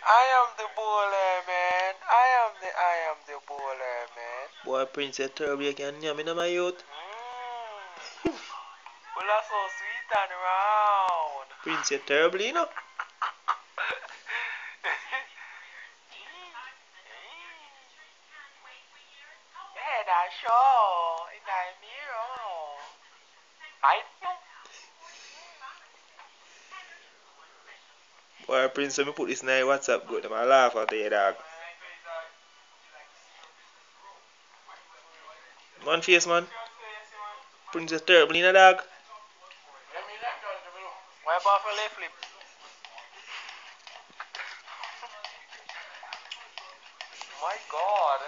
I am the bowler, man. I am the bowler, man. Boy, Prince, you're terrible. You can hear me, no, my youth. Well, that's so sweet and round. Prince, you're terrible, you know. Yeah, that's sure. In that mirror. I know. Boy, Prince, let me put this in my WhatsApp group. I'm laugh at you, dog. Man face, man. Prince, you're terrible, you know, dog. Wipe off a left lip. My God.